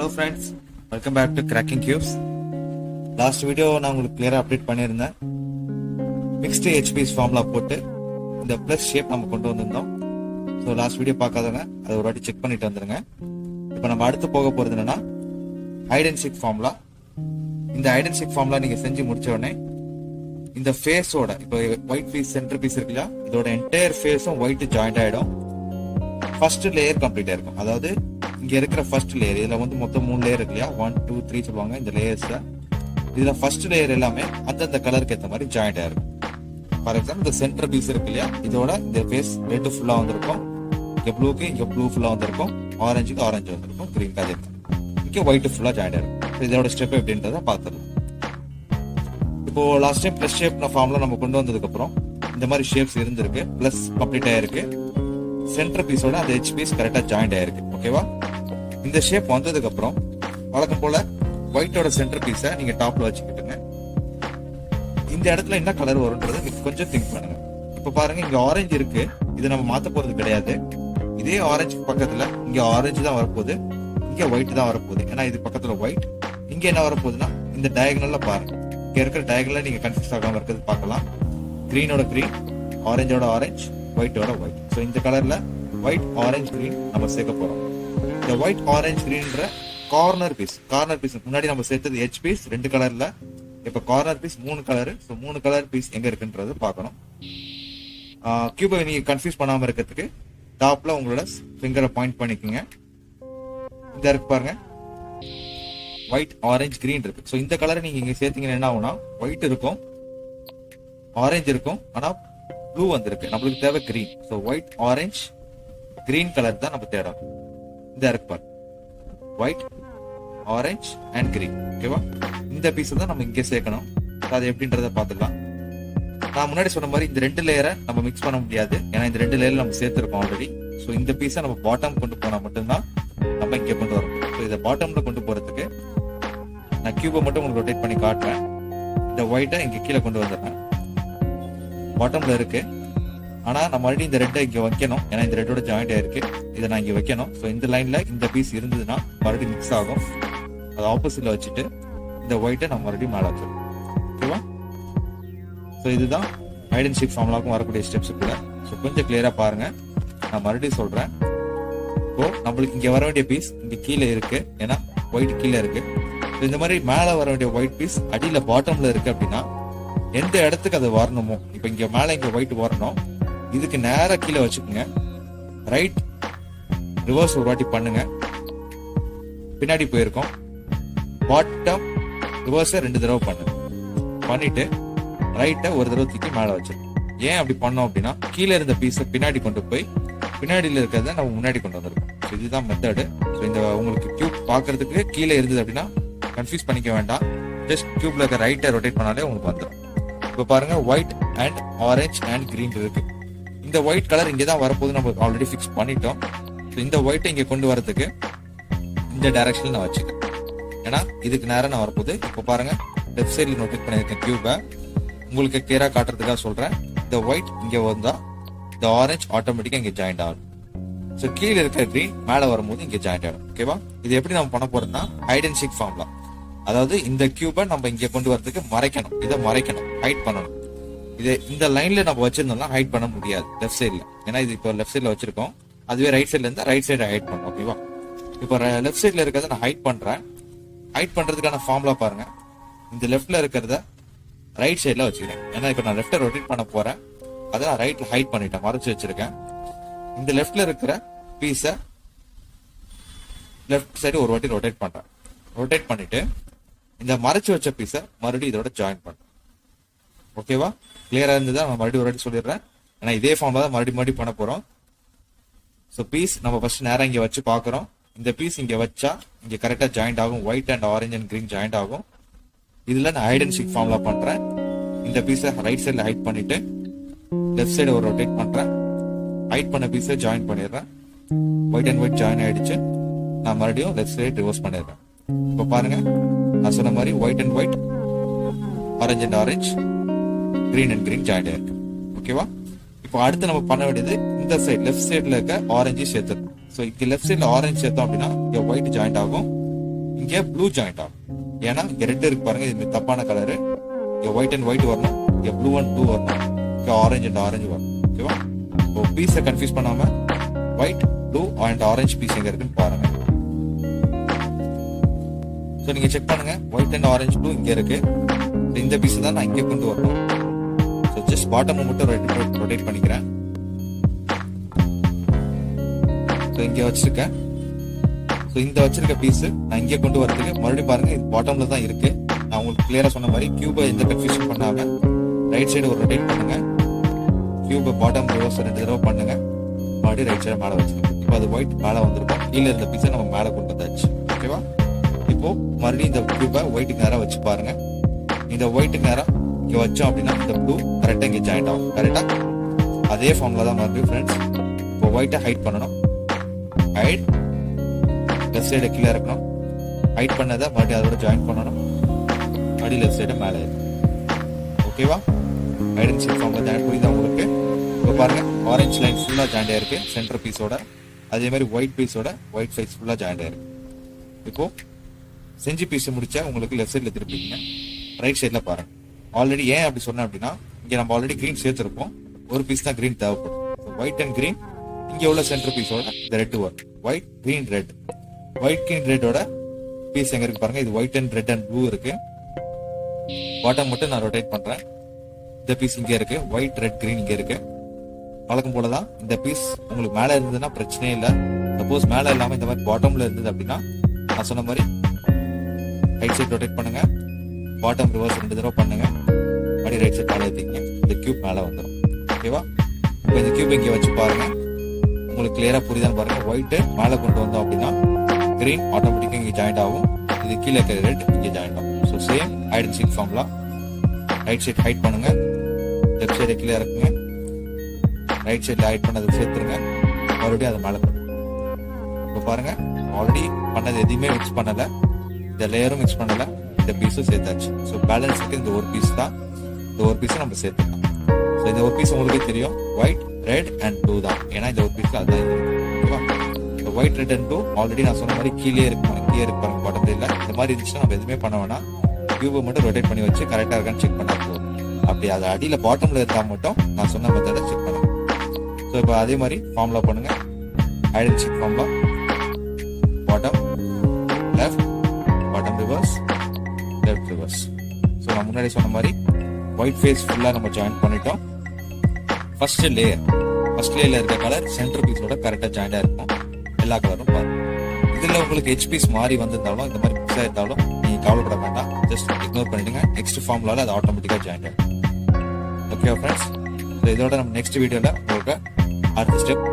Hello friends, welcome back to Cracking Cubes. Last video நான் உங்களுக்கு clear update பண்ணியிருந்தேன். Mixed HPs formula போட்டு இந்த plus shape நம்ம கொண்டு வந்திருந்தோம். So last video பார்க்காதவங்க அதை ஒரு வாட்டி செக் பண்ணிட்டு வந்துருங்க. இப்போ நம்ம அடுத்து போக போறது என்னன்னா hide and seek formula. இந்த hide and seek formula நீங்க செஞ்சு முடிச்ச உடனே இந்த ஃபேஸோட இப்போ ஒயிட் பீஸ் சென்டர் பீஸ் இருக்குல்ல, இதோட என்டையர் ஃபேஸும் ஒயிட் ஜாயிண்ட் ஆயிடும். ஃபர்ஸ்ட் லேயர் கம்ப்ளீட் ஆயிருக்கும். அதாவது இங்க இருக்கிற ஃபர்ஸ்ட் லேயர், இதுல வந்து மொத்தம் 3 லேயர் இருக்கு இல்லையா, 1 2 3 சொல்லுவாங்க இந்த லேயர்ஸ்ல. இதுல ஃபர்ஸ்ட் லேயர் எல்லாமே அந்தந்த கலருக்கு ஏற்ற மாதிரி ஜாயிண்ட் ஆயிருக்கும். ஃபார் எக்ஸாம்பிள் இந்த சென்டர் பீஸ் இருக்கு இல்லையா, இதோட இந்த ஃபேஸ் ரெட் ஃபுல்லா வந்திருக்கும், இங்க ப்ளூக்கு இங்க ப்ளூ ஃபுல்லா வந்திருக்கும், ஆரஞ்சுக்கு ஆரஞ்சு வந்திருக்கும், கிரீன் அதே இங்க ஒயிட் ஃபுல்லா ஜாயிண்ட் ஆயிருக்கும். இதோட ஸ்டெப் எப்படின்றத பார்த்துடலாம். இப்போ லாஸ்ட் டைம் பிளஸ் ஷேப் ஃபார்ம்ல நம்ம கொண்டு வந்ததுக்கு அப்புறம் இந்த மாதிரி ஷேப்ஸ் இருந்திருக்கு, பிளஸ் கம்ப்ளீட் ஆயிருக்கு, சென்டர் பீஸோட அந்த எச் பீஸ் கரெக்டா ஜாயிண்ட் ஆயிருக்கு. ஓகேவா? இந்த ஷேப் வந்ததுக்கு அப்புறம் வழக்கம் போல ஒயிட்டோட சென்டர் பீஸை நீங்க டாப்ல வச்சுக்கிட்டுங்க. இந்த இடத்துல என்ன கலர் வரும்ன்றத கொஞ்சம் திங்க் பண்ணுங்க. இப்ப பாருங்க, இங்க ஆரஞ்சு இருக்கு, இது நம்ம மாத்த போறது கிடையாது. இதே ஆரஞ்சு பக்கத்துல இங்க ஆரஞ்சு தான் வரப்போகுது, இங்க ஒயிட் தான் வரப்போகுது. ஏன்னா இது பக்கத்துல ஒயிட், இங்க என்ன வரப்போகுதுன்னா இந்த டயகனல்ல பாருங்க, இங்க இருக்கிற டயகனல்ல நீங்க கன்ஃபியூஸ் ஆகாம இருக்கிறது பார்க்கலாம். கிரீனோட கிரீன், ஆரஞ்சோட ஆரஞ்சு, ஒயிட்டோட ஒயிட். ஸோ இந்த கலர்ல ஒயிட் ஆரஞ்சு கிரீன் நம்ம சேர்க்க போறோம். இந்த ஒயிட் ஆரஞ்சு கிரீன்ற கார்னர் பீஸ் முன்னாடி நம்ம சேர்த்தது எச் பீஸ் 2 கலர்ல, இப்ப corner piece 3 colour. So 3 colour piece எங்க இருக்குன்றது பார்க்கணும். கியூபை நீங்க கன்ஃபியூஸ் பண்ணாம இருக்கிறதுக்கு டாப்ல உங்களோட ஃபிங்கரை பாயிண்ட் பண்ணிக்கோங்க. இந்த இருக்கு பாருங்க, ஒயிட் ஆரஞ்சு கிரீன் இருக்கு. ஸோ இந்த கலரை நீங்க இங்க சேர்த்தீங்கன்னா என்ன ஆகும்னா ஒயிட் இருக்கும், ஆரஞ்சு இருக்கும், ஆனா ப்ளூ வந்திருக்கு. நம்மளுக்கு தேவை green. So white orange green colour தான் நம்ம தேடணும். இந்த இருக்கு பாரு, ஒயிட் ஆரஞ்சு அண்ட் கிரீன். ஓகேவா? இந்த பீஸ் தான் நம்ம இங்கே சேர்க்கணும். அது எப்படின்றத பார்த்துக்கலாம். நான் முன்னாடி சொன்ன மாதிரி இந்த 2 லேயரை நம்ம மிக்ஸ் பண்ண முடியாது, ஏன்னா இந்த 2 லேயர் நம்ம சேர்த்திருக்கோம் ஆல்ரெடி. ஸோ இந்த பீஸை நம்ம பாட்டம் கொண்டு போனா மட்டும்தான் நம்ம இங்கே கொண்டு வரணும். ஸோ இதை பாட்டம்ல கொண்டு போறதுக்கு நான் கியூபை மட்டும் உங்களுக்கு ரொட்டேட் பண்ணி காட்டுறேன். இந்த ஒயிட்டை இங்க கீழே கொண்டு வந்துடுறேன். பாட்டம்ல இருக்கு, ஆனா நான் மறுபடியும் இந்த ரெட்டை இங்க வைக்கணும், ஏன்னா இந்த ரெட்டோட ஜாயிண்ட் ஆயிருக்கு. இதை நான் இங்க வைக்கணும். ஸோ இந்த லைன்ல இந்த பீஸ் இருந்ததுன்னா மறுபடியும் மிக்ஸ் ஆகும். அது ஆப்போசிட்ல வச்சுட்டு இந்த ஒயிட்டை நம்ம மறுபடியும் மேல வச்சிடும். ஓகேவா? ஸோ இதுதான் ஹைட் அண்ட் சீக் ஃபார்முலாவுக்கும் வரக்கூடிய ஸ்டெப்ஸ் கூட. ஸோ கொஞ்சம் கிளியரா பாருங்க, நான் மறுபடியும் சொல்றேன். இப்போ நம்மளுக்கு இங்க வர வேண்டிய பீஸ் இங்க கீழே இருக்கு, ஏன்னா ஒயிட் கீழே இருக்கு. ஸோ இந்த மாதிரி மேல வர வேண்டிய ஒயிட் பீஸ் அடியில பாட்டம்ல இருக்கு. அப்படின்னா எந்த இடத்துக்கு அது வரணுமோ, இப்ப இங்க மேல இங்க ஒயிட் வரணும், இதுக்கு நேரா கீழே வச்சுக்கோங்க. ரைட் ரிவர்ஸ் ஒரு வாட்டி பண்ணுங்க, பின்னாடி போயிருக்கோம். பாட்டம் ரிவர்ஸ 2 தடவை பண்ணுங்க, பண்ணிட்டு ரைட்டை ஒரு தடவை தூக்கி மேல வச்சிருக்கோம். ஏன் அப்படி பண்ணோம் அப்படின்னா கீழே இருந்த பீஸை பின்னாடி கொண்டு போய் பின்னாடியில இருக்கிறத நம்ம முன்னாடி கொண்டு வந்திருக்கோம். ஸோ இதுதான் மெத்தடு. ஸோ இந்த உங்களுக்கு கியூப் பாக்குறதுக்கு கீழே இருந்தது அப்படின்னா கன்ஃபியூஸ் பண்ணிக்க வேண்டாம். ஜஸ்ட் கியூப்ல இருக்க ரைட்டை ரொட்டேட் பண்ணாலே உங்களுக்கு வந்துடும். இப்போ பாருங்க, white and orange and green இருக்கு. இந்த ஒயிட் கலர் இங்கே தான் வரப்போது, நம்ம ஆல்ரெடி ஃபிக்ஸ் பண்ணிட்டோம். ஸோ இந்த ஒயிட்டை இங்கே கொண்டு வரதுக்கு இந்த டைரக்ஷன்ல நான் வச்சுக்கிறேன், ஏன்னா இதுக்கு நேரம் நான் வரப்போகுது. இப்போ பாருங்க, லெஃப்ட் சைட்ல நோட்டேட் பண்ணியிருக்கேன் கியூபை, உங்களுக்கு கிளியரா காட்டுறதுக்காக சொல்றேன். இந்த ஒயிட் இங்க வந்தா இந்த ஆரஞ்சு ஆட்டோமேட்டிக்கா இங்க ஜாயிண்ட் ஆகும். ஸோ கீழே இருக்க கிரீன் மேல வரும்போது இங்க ஜாயிண்ட் ஆகும். ஓகேவா? இது எப்படி நம்ம பண்ண போறோம்னா ஹைட் அண்ட் சீக் ஃபார்முலா. அதாவது இந்த கியூபை நம்ம இங்க கொண்டு வரதுக்கு மறைக்கணும், இதை மறைக்கணும், ஹைட் பண்ணணும். இது இந்த லைன்ல நம்ம வச்சிருந்தோம்னா ஹைட் பண்ண முடியாது லெஃப்ட் சைட்ல, ஏன்னா இது இப்போ லெஃப்ட் சைட்ல வச்சிருக்கோம். அதுவே ரைட் சைட்ல இருந்தா ரைட் சைடு ஹைட் பண்ணணும். ஓகேவா? இப்போ லெஃப்ட் சைட்ல இருக்கிறத நான் ஹைட் பண்றேன். ஹைட் பண்றதுக்கான ஃபார்முலா பாருங்க, இந்த லெஃப்ட்ல இருக்கிறத ரைட் சைட்ல வச்சுக்கிறேன், ஏன்னா இப்போ நான் லெஃப்ட்டை ரொட்டேட் பண்ண போறேன். அதை நான் ரைட்ல ஹைட் பண்ணிட்டேன், மறைச்சு வச்சிருக்கேன். இந்த லெஃப்ட்ல இருக்கிற பீஸை லெஃப்ட் சைடு ஒரு வாட்டி ரொட்டேட் பண்றேன். ரொட்டேட் பண்ணிட்டு இந்த மறைச்சு வச்ச பீஸை மறுபடியும் இதோட ஜாயின் பண்றேன். ஓகேவா? கிளியரா இருந்ததா? நான் மறுபடியும் ஒரு வாட்டி சொல்லிடுறேன், ஏன்னா இதே ஃபார்ம்ல தான் மறுபடியும் பண்ண போறோம். ஸோ பீஸ் நம்ம ஃபர்ஸ்ட் நேரம் இங்க வச்சு பாக்குறோம். இந்த பீஸ் இங்க வச்சா இங்க கரெக்டா ஜாயிண்ட் ஆகும், white and orange and green joint ஆகும். இதுல நான் ஹைட் அண்ட் சீக் ஃபார்முலா பண்றேன். இந்த பீஸை ரைட் சைட்ல ஹைட் பண்ணிட்டு லெஃப்ட் சைடு ஒரு ரொட்டேட் பண்றேன். ஹைட் பண்ண பீஸை ஜாயின் பண்ணிடுறேன். ஒயிட் அண்ட் ஒயிட் ஜாயின் ஆயிடுச்சு. நான் மறுபடியும் லெஃப்ட் சைடு ரிவர்ஸ் பண்ணிடுறேன். இப்போ பாருங்க, நான் சொன்ன மாதிரி white and white, orange and orange, green and green joint ஆயிருக்கு. ஓகேவா? இப்போ அடுத்து நம்ம பண்ண வேண்டியது இந்த சைடு லெஃப்ட் சைட்ல இருக்க ஆரஞ்சு சேர்த்துருக்கோம். ஸோ இங்க லெஃப்ட் சைட்ல ஆரஞ்சு சேர்த்தோம் அப்படின்னா இங்க ஒயிட் ஜாயிண்ட் ஆகும், இங்க ப்ளூ ஜாயிண்ட் ஆகும். ஏன்னா இங்க ரெட் இருக்கு பாருங்க, இது தப்பான கலரு. இங்க ஒயிட் அண்ட் ஒயிட் வரணும், இங்க ப்ளூ அண்ட் ப்ளூ வரணும், இங்க ஆரஞ்சு அண்ட் ஆரஞ்சு வரணும். ஓகேவா? இப்போ பீஸை கன்ஃபியூஸ் பண்ணாம white, blue and orange piece எங்க இருக்குன்னு பாருங்க. ஸோ நீங்க செக் பண்ணுங்க, ஒயிட் அண்ட் ஆரஞ்சு ப்ளூ இங்க இருக்கு. இந்த பீஸ் தான் நான் இங்கே கொண்டு வரணும். ஸோ ஜஸ்ட் பாட்டம் மட்டும் ரொட்டேட் பண்ணிக்கிறேன். ஸோ இங்க வச்சிருக்கேன். ஸோ இந்த வச்சிருக்க பீஸ் நான் இங்கே கொண்டு வரதுக்கு மறுபடியும் பாருங்க, இது பாட்டம்ல தான் இருக்கு. நான் உங்களுக்கு கிளியரா சொன்ன மாதிரி கியூபை எந்த கன்ஃபியூஷன் பண்ணாம ரைட் சைடு ஒரு ரொட்டேட் பண்ணுங்க. கியூபை பாட்டம் ரிவர்ஸ் 2 தடவை பண்ணுங்க. மறுபடியும் ரைட் சைடு மேலே வச்சுக்கோங்க. இப்போ அது ஒயிட் மேலே வந்திருக்கும். கீழே இருந்த பீஸை நம்ம மேலே கொண்டு வந்தாச்சு. ஓகேவா? இப்போ மறுபடியும் இந்த கியூபை ஒயிட்டுக்கு நேரம் வச்சு பாருங்க. இந்த ஒயிட்டுக்கு நேரம் இங்க வச்சோம் அப்படின்னா இந்த ப்ளூ கரெக்டா இங்க ஜாயிண்ட் ஆகும். கரெக்டா அதே ஃபார்ம்ல தான் மறுபடியும் ஃப்ரெண்ட்ஸ். இப்போ ஒயிட்டை ஹைட் பண்ணணும். ஹைட் லெஃப்ட் சைடு கீழே இருக்கணும். ஹைட் பண்ணதை மறுபடியும் அதோட ஜாயின் பண்ணணும். மறுபடியும் லெஃப்ட் சைடு மேலே இருக்கு. ஓகேவா? ஹைட் அண்ட் சீக் ஃபார்ம்ல ஜாயின் பண்ணி தான் உங்களுக்கு. இப்போ பாருங்க, ஆரஞ்சு லைன் ஃபுல்லா ஜாயிண்ட் ஆயிருக்கு சென்டர் பீஸோட. அதே மாதிரி ஒயிட் பீஸோட ஒயிட் ஃபேஸ் ஃபுல்லா ஜாயிண்ட் ஆயிருக்கு. இப்போ செஞ்சு பீஸ் முடிச்சா உங்களுக்கு லெஃப்ட் சைட்ல திருப்பிங்க. ரைட் சைட்ல பாருங்க. ஆல்ரெடி ஏன் அப்படி சொன்னேன் அப்படின்னா, இங்க நம்ம ஆல்ரெடி கிரீன் சேர்த்திருப்போம். ஒரு பீஸ் தான் கிரீன் தேவைப்படும். ஒயிட் அண்ட் கிரீன் இங்க உள்ள சென்டர் பீஸோட இந்த ரெட் வரும். White green red. White green ரெட்டோட பீஸ் எங்க இருக்கு பாருங்க. இது white and red and blue இருக்கு. பாட்டம் மட்டும் நான் ரொட்டேட் பண்றேன். இந்த பீஸ் இங்க இருக்கு. ஒயிட் ரெட் கிரீன் இங்க இருக்கு. வழக்கம் போலதான் இந்த பீஸ் உங்களுக்கு மேல இருந்ததுன்னா பிரச்சனையே இல்லை. சப்போஸ் மேல இல்லாம இந்த மாதிரி பாட்டம்ல இருந்தது அப்படின்னா நான் சொன்ன மாதிரி ரைட் சைட் ரொட்டேட் பண்ணுங்க. பாட்டம் ரிவர்ஸ் 2 தடவை பண்ணுங்க. மறுபடியும் ரைட் சைட் மேலே ஏற்றிங்க. இந்த கியூப் மேலே வந்துடும். ஓகேவா? இப்போ இந்த கியூப் இங்கே வச்சு பாருங்க. உங்களுக்கு கிளியரா புரியுதான்னு பாருங்க. ஒயிட் மேலே கொண்டு வந்தோம் அப்படின்னா கிரீன் ஆட்டோமேட்டிக்கா இங்கே ஜாயிண்ட் ஆகும். இது கீழே இருக்கிற ரெட் இங்கே ஜாயிண்ட் ஆகும். So same hide and seek formula. Right side hide பண்ணுங்க. லெஃப்ட் சைடு கீழே இருக்குங்க. ரைட் சைட்ல ஹைட் பண்ணதை சேர்த்துருங்க. மறுபடியும் அதை மேலே பண்ணுங்க. இப்போ பாருங்க, ஆல்ரெடி பண்ணது எதையுமே மிக்ஸ் பண்ணல. இந்த லேயரும் மிக்ஸ் பண்ணல. இந்த பீஸும் சேர்த்தாச்சு. ஸோ பேலன்ஸ் இந்த ஒரு பீஸ் தான். இந்த ஒரு பீஸும் நம்ம சேர்த்துக்கலாம். ஸோ இந்த ஒரு பீஸ் உங்களுக்கே தெரியும், ஒயிட் ரெட் அண்ட் ப்ளூ தான். ஏன்னா இந்த ஒரு பீஸ்ல அதுதான் ஓகேவா? இந்த white red and blue already நான் சொன்ன மாதிரி கீழே இருக்கு பாருங்க பாட்டத்துல இல்லை. இந்த மாதிரி இருந்துச்சுன்னா நம்ம எதுவுமே பண்ண வேணாம். கியூபை மட்டும் ரொட்டேட் பண்ணி வச்சு கரெக்டா இருக்கான்னு செக் பண்ணா போதும். அப்படி அது அடியில பாட்டம்ல இருந்தா மட்டும் நான் சொன்ன மெத்தடை செக் பண்ணலாம். ஸோ இப்போ அதே மாதிரி ஃபார்முலா பண்ணுங்க. Hide and seek formula. Bottom left, bottom reverse, left reverse. So நான் முன்னாடி சொன்ன மாதிரி ஒயிட் ஃபேஸ் ஃபுல்லா நம்ம ஜாயின் பண்ணிட்டோம். ஃபர்ஸ்ட் லேயர்ல இருக்க கலர் சென்டர் பீஸோட கரெக்டா ஜாயிண்டா இருக்கும். எல்லா கலரும் பாருங்க. இதுல உங்களுக்கு ஹெச் பீஸ் மாறி வந்திருந்தாலும் இந்த மாதிரி மிக்ஸ் ஆயிருந்தாலும் நீங்க கவலைப்பட வேண்டாம். ஜஸ்ட் இக்னோர் பண்ணிடுங்க. நெக்ஸ்ட் ஃபார்முலால அது ஆட்டோமேட்டிக்கா ஜாயின் ஆகும். ஓகே ஃப்ரெண்ட்ஸ், இதோட நம்ம நெக்ஸ்ட் வீடியோல உங்களுக்கு அடுத்த ஸ்டெப்